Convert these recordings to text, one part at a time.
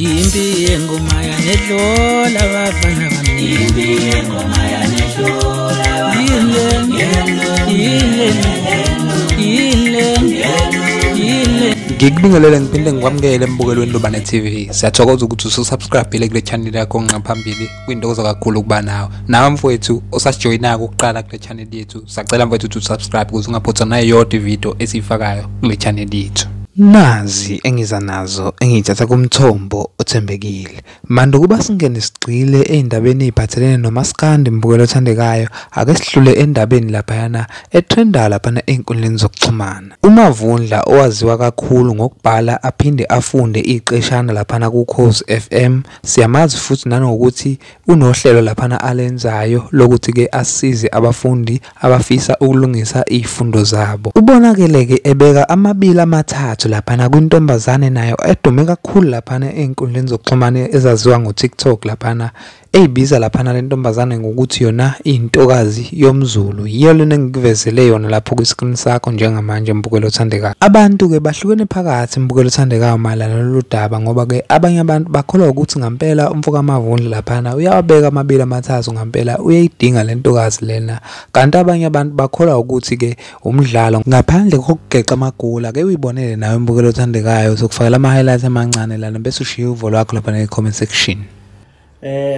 impi yengoma yanedlola abafana abaningi yengoma yanedlola Ngikubingelele ngiphinde ngikwamukele embukelweni Lubane TV. Siyathokoza ukuthi usubscribe kule channel yakho ngaphambili kwindozo kakhulu ukuba nawe mfowethu osasijoyinaka ukuqala kule channel yethu. Sacela mfowethu ukuthi usubscribe ukuze ungaphutha nayo yonke video esiyifakayo kule channel yethu. Nazi engiza nazo engithatha kumthombo othembekile. Manje kuba singene sigcile eindabeni eziphathelene nomaskandi mbukelo othandekayo ake sihlule endabeni laphayana etrenda laphana einkundleni zokuxhumana. uMavundla owaziwa kakhulu ngokubhala aphinde afunde iqeshana laphana ku Khosi FM siyamazi futhi nanokuthi unohlelo laphana alenzayo lokuthi ke asize abafundi abafisa ukulungisa izifundo zabo. Ubonakele ebeka amabili amathathu laphana kwintombazane nayo edume kakhulu laphana einkundleni zokuxhumana ezaziwa ngoTikTok laphana eyibiza laphana lentombazane ngokuthi yona intokazi yomZulu. Yiyo lena ngikuvezele yona lapho ku screen sakho njengamanje mbukelo othandekayo. Abantu ke bahlukene phakathi mbukelo othandekayo malana lolu daba ngoba ke abanye abantu bakholwa ukuthi ngempela umfoka uMavundla laphana uyawabeka amabili amathathu ngempela uyayidinga lentokazi lena, kanti abanye abantu bakholwa ukuthi ke umdlalo ngaphandle kokugeqa amagula. Ke uyibonele nawe mbukelo othandekayo sokufakela ama highlights amancane lana bese ushiya uvo lwakho lapha ne comment section.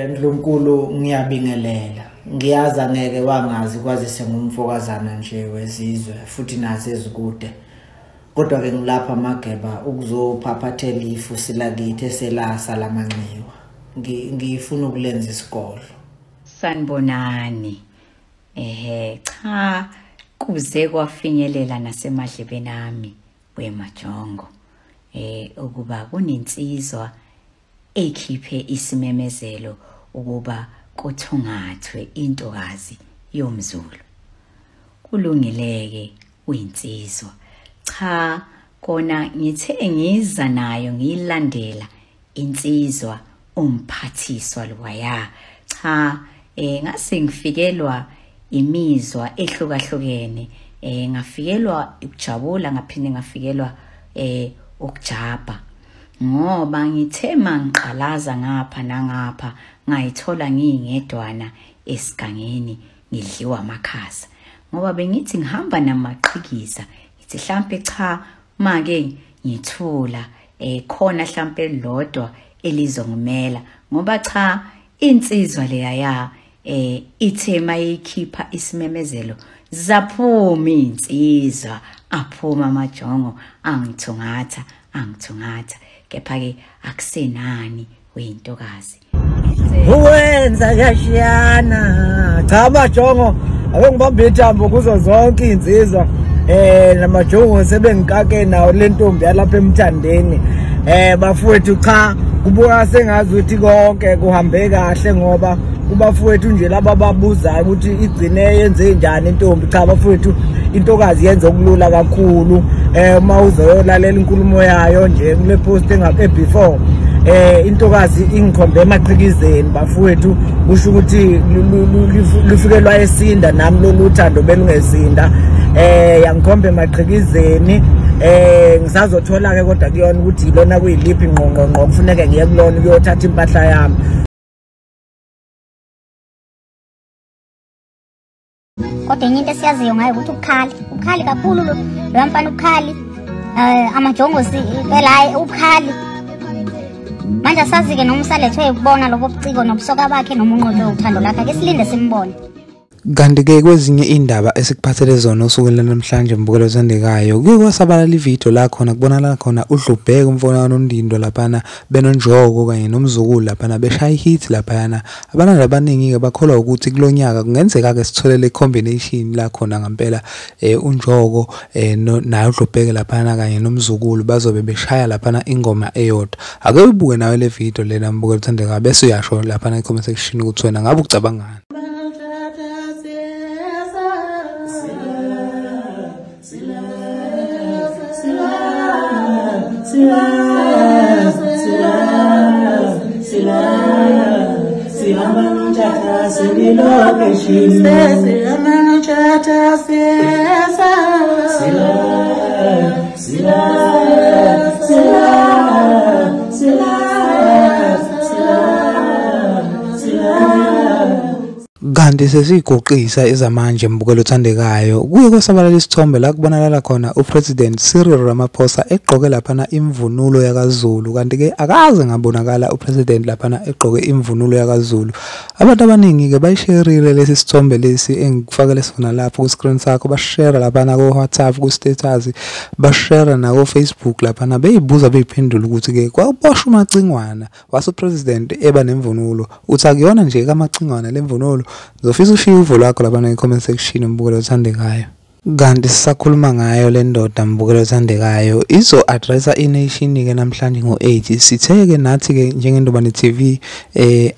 Ndlunkulu ngiyabingelela, ngiyazi angeke wangazi kwazise ngumfokazana nje wezizwe futhi nazi ezikude, kodwa ke ngilapha Mageba ukuzophaphathela ifu silakithi eselasa lamanxiwa. Ngifuna ukulenza isikolo. Sanibonani. Cha kuze kwafinyelela nasemadlebeni ami weMajongo ukuba kunensizwa ekhiphe isimemezelo ukuba kuthungathwe intokazi yomZulu. Kulungileke uyinsizwa. Cha kona ngithe ngiza nayo ngilandela insizwa umphathiswa lwaya. Cha ngase ngifikelwa imizwa ehlukahlukene, ngafikelwa ukujabula ngaphinde ngafikelwa ukujaba ngoba ngithe mangiqalaza ngapha nangapha ngayithola ngingedwana esigangeni ngidliwa amakhasa ngoba bengithi ngihamba namaqhikiza ngithi mhlambe cha make ngithula khona mhlambe lodwa elizongimela ngoba cha insizwa leya ithe mayikhipha isimemezelo zaphuma insizwa aphuma amajongo angithungatha kepha ke akusenani weintokazi uwenza kashiyana. Cha amajongo abengibamba ithambo kuzo zonke insizwa namajongo sebengikake nawo lentombi yalapha emthandeni. Bafowethu cha kubuka sengazi ukuthi konke kuhambe kahle ngoba kubafowethu nje laba babuzayo ukuthi igcine yenze njani intombi. Cha bafowethu intokazi yenza okulula kakhulu. Uma uzoyolalela inkulumo yayo nje kule post engake before intokazi ingikhombe emaqhikizeni bafowethu kusho ukuthi lufikelwa esinda nami loluthando belungesinda. Yangikhombe emaqhikizeni ngisazothola ke kodwa kuyona ukuthi ilona kuyiliphi ingqongqo kufuneka ngiye kulona ukuyothatha impahla yami. Kodwa into esiyaziyo ngayo ukuthi ubukhali kakhulu lo mfana ubukhali. Amajongo phela ubukhali. Manje asazi ke noma usalethwe ukubona lobo buciko nobusoka bakhe noma unqondo uthando lakhe ake silinde simbone. Kanti ke kwezinye indaba esikuphathele zona usukwela namhlanje mbukelo othandekayo kwasabalala ivideo la khona kubonakala khona uDlubheka umfowabo noNdindo laphana benonjoko kanye nomzukulu laphana beshaya hit laphana. Abantu abaningi ke bakholwa ukuthi kulonyaka kungenzeka ke sitholele combination la khona ngempela unjoko nayo uDlubheka laphana kanye nomzukulu bazobe beshaya laphana ingoma eyodwa. Ake ubuke nawe le video lena mbukelo othandekayo bese uyasho laphana e-comment section ukuthi wena ngabe ucabangani. Sila Kanti sesiguqisa izamanje mbukelo othandekayo kuye kwasabalala isithombe la kubonakala khona uPresident Cyril Ramaphosa egqoke laphana imvunulo yakaZulu kanti ke akaze ngabonakala uPresident laphana egqoke imvunulo yakaZulu. Abantu abaningi ke bayishareile lesi sithombe lesi engikufakele sona lapho ku screen sakho bashare laphana ku WhatsApp ku status bashare na ku Facebook laphana beyibuza beyiphendula ukuthi ke kwaboshwa umacingwana waso President eba nemvunulo uthi akuyona nje kamacingwana lemvunulo. Ngizofisa ushiye uvo lwakho lapha e-comment section mbukelo othandekayo. Kanti sisakhuluma ngayo le ndoda mbukelo othandekayo izo addressa iNation ke namhlanje ngo8 sithe ke nathi ke njengendobane TV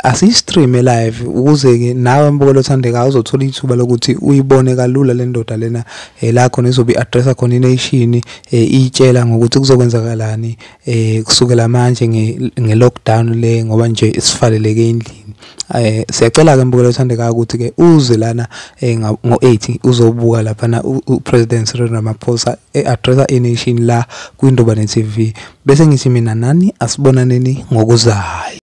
asistream live ukuze ke nawe mbukelo othandekayo uzothola ithuba lokuthi uyibone kalula le ndoda lena la khona izobe addressa khona iNation itshela ngokuthi kuzokwenzakalani kusukela manje nge-lockdown le ngoba nje isivaleleke endlini. Siyacela ke mbukelo othandekayo ukuthi ke uze lana ngo8 uzobuka lapha uPresident Cyril Ramaphosa addressa iNation la kwindobane TV bese ngithi mina nani asibonaneni ngokuzayo.